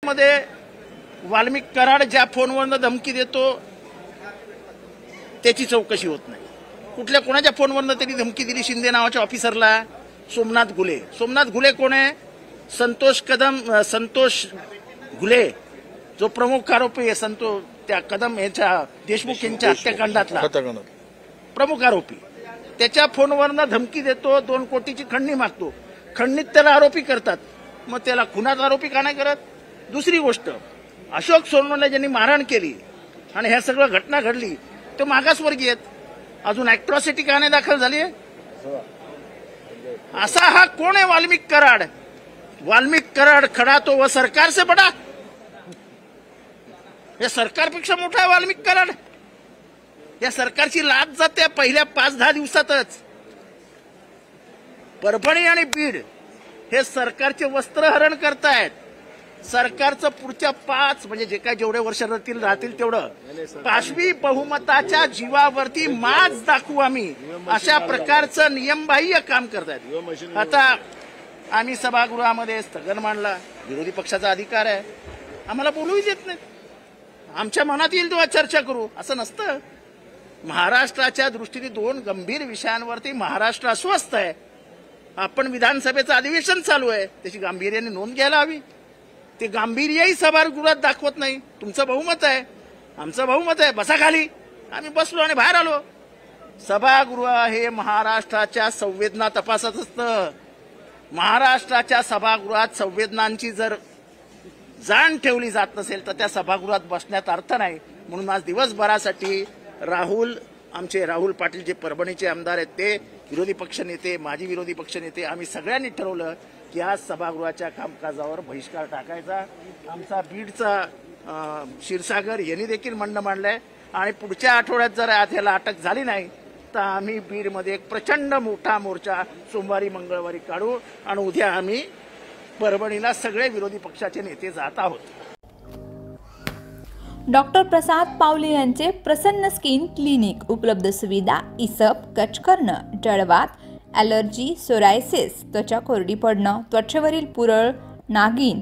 मध्ये वाल्मिक कराड ज्या फोनवरनं धमकी देतो त्याची चौकशी होत नाही। कुठल्या कोणाच्या फोनवरनं त्यांनी धमकी दिली शिंदे नावाच्या ऑफिसरला? सोमनाथ घुले कोण आहे? संतोष घुले जो प्रमुख आरोपी आहे, त्या कदम यांच्या देशमुख यांच्या हत्याकांडातला प्रमुख आरोपी, त्याच्या फोनवरनं धमकी देतो, 2 कोटीची खंडणी मागतो, खंडणीत त्याला आरोपी करतात, मग त्याला खुनात आरोपी का नाही करत? दुसरी गोष्ट, अशोक सोनवणे ज्यांनी मारहाण केली आणि ह्या सगळं घटना घडली ते मागासवर्गीय आहेत, अजून अॅट्रॉसिटी का नाही दाखल झाली? असा हा कोण आहे वाल्मिक कराड खडा तो व सरकार से बडा, या सरकारपेक्षा मोठा आहे वाल्मिक कराड। या सरकारची लाच जाते पहिल्या 5-10 दिवसातच। परभणी आणि बीड हे सरकारचे वस्त्रहरण करतायत। सरकारचं पुढच्या 5 म्हणजे जे काय जेवढे वर्ष राहतील तेवढं 5वी बहुमताच्या जीवावरती माज दाखवू आम्ही, अशा प्रकारचं नियमबाह्य काम करतायत। आता आम्ही सभागृहामध्ये स्थगन मांडला, विरोधी पक्षाचा अधिकार आहे, आम्हाला बोलूही देत नाही, आमच्या मनात येईल तेव्हा चर्चा करू असं नसतं। महाराष्ट्राच्या दृष्टीने 2 गंभीर विषयांवरती महाराष्ट्र अस्वस्थ आहे। आपण विधानसभेचं अधिवेशन चालू आहे, त्याची गांभीर्याने नोंद घ्यायला हवी। ते गांभीर्यही सभागृहात दाखवत नाही। तुमचं बहुमत आहे, आमचं बहुमत आहे, बसा खाली। आम्ही बसलो आणि बाहेर आलो। सभागृह हे महाराष्ट्राच्या संवेदना तपासत असतं। महाराष्ट्राच्या सभागृहात संवेदनांची जर जाण ठेवली जात नसेल तर त्या सभागृहात बसण्यात अर्थ नाही। म्हणून आज दिवसभरासाठी आमचे राहुल पाटील जे परभणीचे आमदार आहेत, ते विरोधी पक्षनेते, माजी विरोधी पक्षनेते, आम्ही सगळ्यांनी ठरवलं की आज सभागृहाच्या कामकाजावर बहिष्कार टाकायचा। आमचा बीडचा क्षीरसागर यांनी देखील म्हणणं मांडलंय आणि पुढच्या आठवड्यात जर याला अटक झाली नाही तर आम्ही बीडमध्ये एक प्रचंड मोठा मोर्चा सोमवारी मंगळवारी काढू आणि उद्या आम्ही परभणीला सगळे विरोधी पक्षाचे नेते जात आहोत। डॉक्टर प्रसाद पावले यांचे प्रसन्न स्किन क्लिनिक, उपलब्ध सुविधा इसप, कच करणं, जळवात, ॲलर्जी, सोरायसिस, त्वचा कोरडी पडणं, त्वचेवरील पुरळ, नागिन,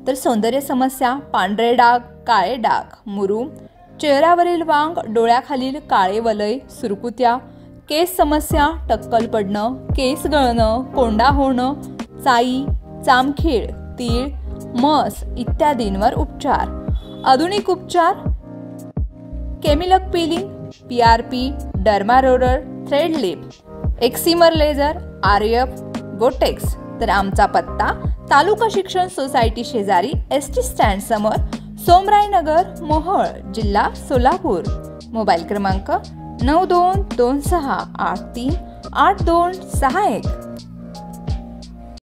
तर सौंदर्य समस्या, पांढरे डाग, काळे डाग, मुरूम, चेहऱ्यावरील वांग, डोळ्याखालील काळे वलय, सुरकुत्या, केस समस्या, टक्कल पडणं, केस गळणं, कोंडा होणं, चाई, जामखीळ, तीळ, मस इत्यादींवर उपचार। आधुनिक उपचार, केमिलक peeling, PRP, derma roller, thread lift, excimer laser, RF, botox. तर आमचा पत्ता तालुका शिक्षण सोसायटी शेजारी ST स्टँड समोर, सोमराय नगर, मोहोळ, जिल्हा सोलापूर। मोबाईल क्रमांक 9226838261।